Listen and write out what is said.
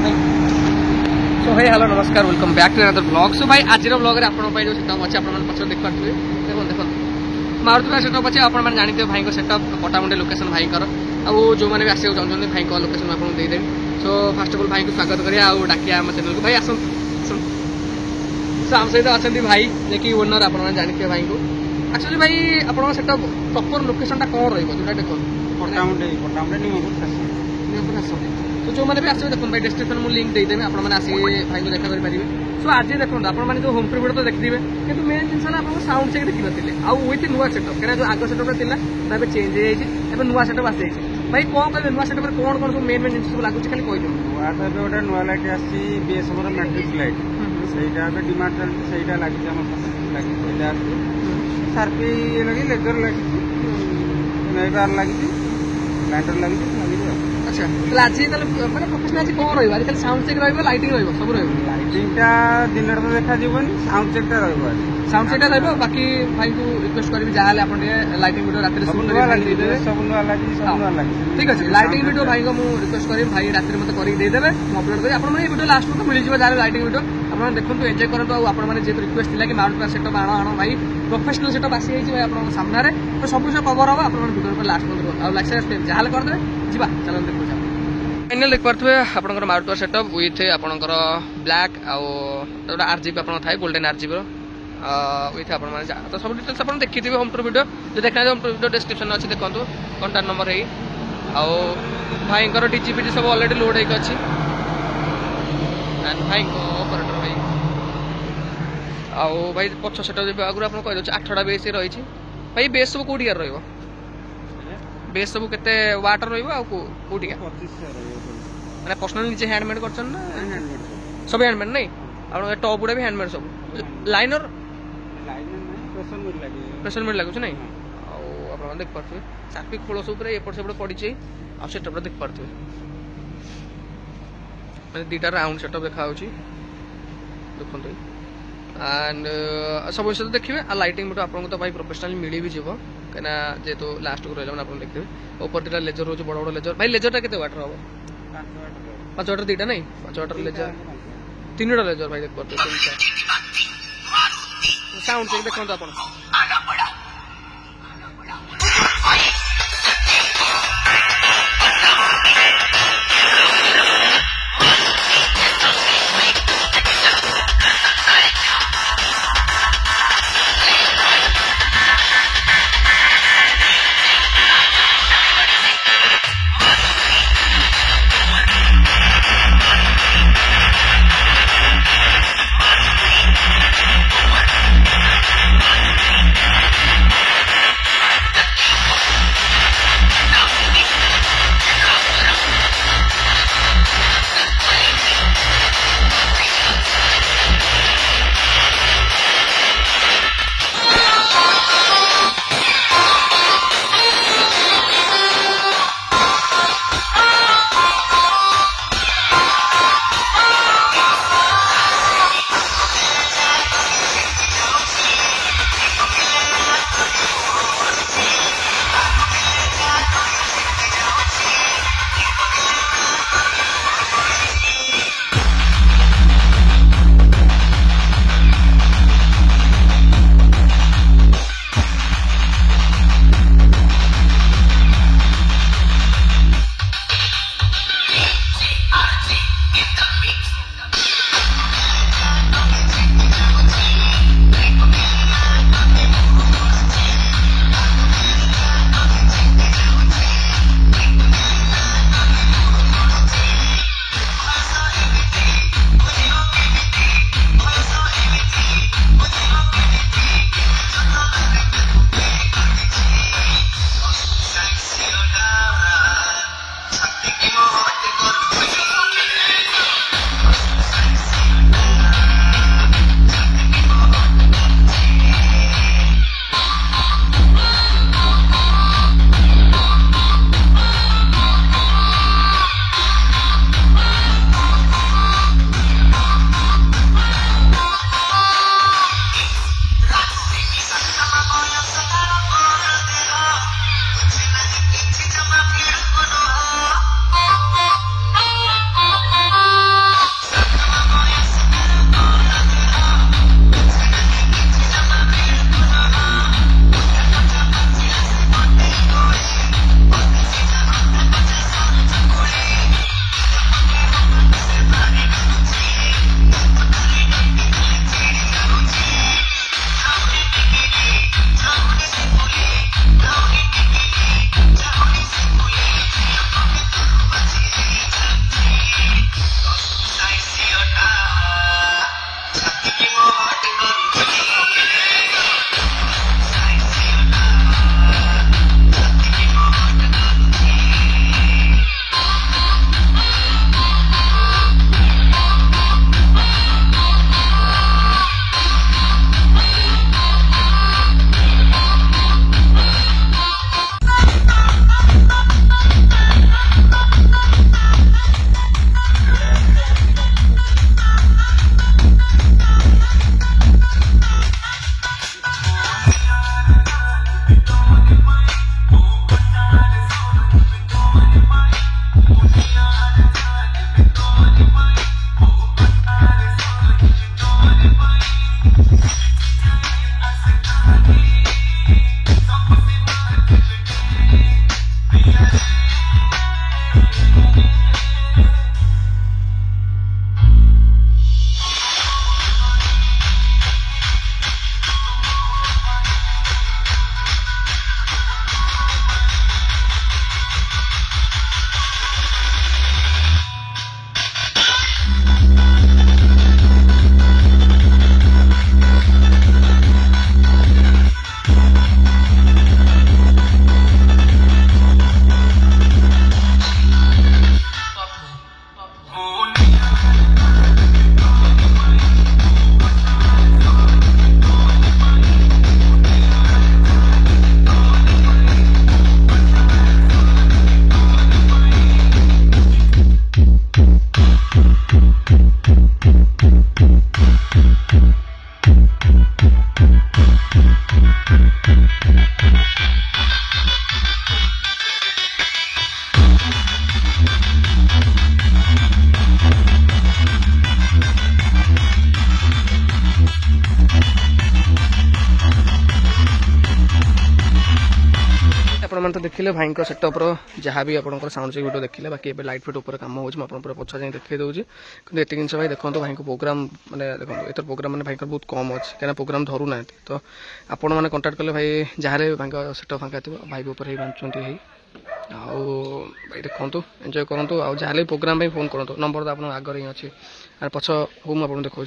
सो hey hello नमस्कार welcome back to another blog. So भाई आज ब्लॉग में आपन जो सेटअप अच्छे आप पचर देख पारे देखो देखो मारुति सेटअप अच्छे आप जानते भाई सेटअप पटामुंडे लोकेशन भाई आउ जो मैंने भी आसो चाहते भाई लोकेशन आपको देदेवी। सो फास्ट अफ ऑल भाई को स्वागत करिया आउ डाकिया आम चैनल को भाई आस आम सहित अच्छा भाई जे कि ओनर आप जानते भाई को एक्चुअली भाई आप सेटअप प्रॉपर लोकेशन कौन रोटा देखो तो जो मैंने भी आसो देखो भाई डिस्क्रिप्शन में लिंक देदेवी आप भाई को देखा करेंगे। सो आज देखो आप जो होम टूर वीडियो तो देखिए कि मेन जिन आप साउंड चेक देखी नी आउ विथ नुआ सेटअप कहीं जो आग सेटअप था चेंज हो नुआ सेटअप आसी भाई कौन कहे नुआ सेटअप कौन कौन सब मेन मेन जिन सब लगुच खाली कही गोटे नुआ लाइट आसमर मैट्रिक्स लाइट से डिमांड चलती से लगे सार्पी लगी लेजर लगी बार लगी लाइटर लगी। अच्छा आज मैंने प्रोफेशनल आज कौन रहा आज साउंड चेक रहा लाइटिंग रहा सब लाइटिंगटा दिन तो देखा साउंड चेकटा साउंड चेकटा रहा बाकी भाई को रिक्वेस्ट करी जहाँ आप लाइटिंग वीडियो रात ठीक अच्छे लाइटिंग वीडियो भाई को मुझे रिक्वेस्ट करी भाई रात मतलब करदेवे अपलोड करी आप वीडियो लास्ट में मिल जाए लाइटिंग वीडियो आप देखो एंजॉय करूँ आप रिक्वेस्ट थी कि मारुति सेटअप आण भाई प्रोफेशनल सेटअप आसी भाई आप सामने तो सब कुछ कवर हम आप वीडियो लास्ट में लाइक सब्सक्राइब जहाँ करदे जी चलो देखो फाइनल देख पारे आपंकर मारुति सेटअप विथ आपंकर ब्लैक आउ आरजीबी आप गोल्डन आरजीबी विथ आप तो सब डिटेल्स आप देखिए होम टूर वीडियो जो देखना होम टूर वीडियो डिस्क्रिप्शन अच्छे देखो कंटाक्ट नंबर है आउ भाई डीजीपीटी सब अलरेडी लोड होकर अच्छी एंड भाई ऑपरेटर भाई आउ भाई पछ सेटअप आगुरी आप कहीदे 8टा बेस रही भाई बेस सब कौटी रहा बेस सब के वाटर रोटिका मैंने पर्सनल निजे हैंडमेड कर सब हैंडमेड नहीं आप टॉप गुड़ा भी हैंडमेड सब लाइनर प्रेशर मिड लगुच नहीं आप देख पारे सार्पी खोल सब एपट सेपट पड़ी आ सेटअप देख पारे मैंने 2टा राउंड सेटअप देखा देखो एंड सब विषय देखिए आ लाइटिंग वीडियो आपको तो भाई प्रोफेशनल मिली भी जीव कहीं जेहेतु लास्ट को रहा आप देखिए ऊपर 2टा लेजर रोज बड़ बड़ लेजर भाई लेजरटा के वाटर हम 5 वाटर 2टा नहीं 5 वाटर लेजर 3टा लेजर भाई देख पारे साउंड चेक देखो आप तो देखिले भाई सेटअप जहाँ भी आप साउंड चेक वीडियो देखिले बाकी ए लाइट फिट उपर कम होगी मुझे पूरा पछा जाए देखी दूसरी कि ये जिन भाई देखो भाई प्रोग्राम मैंने देखो एथर प्रोग्राम मैंने भाई बहुत कम अच्छे कहीं प्रोग्राम धरू ना तो आपण मैंने कंटाक्ट कले भाई जहाँ भाई सेटअप फाँका थी भाई ऊपर ही बांधुंट भाई आउ भाई देखो एंजॉय करूँ जहाँ प्रोग्राम फोन करूँ नंबर तो आप आगे ही अच्छे पछ हूँ मुझे देखा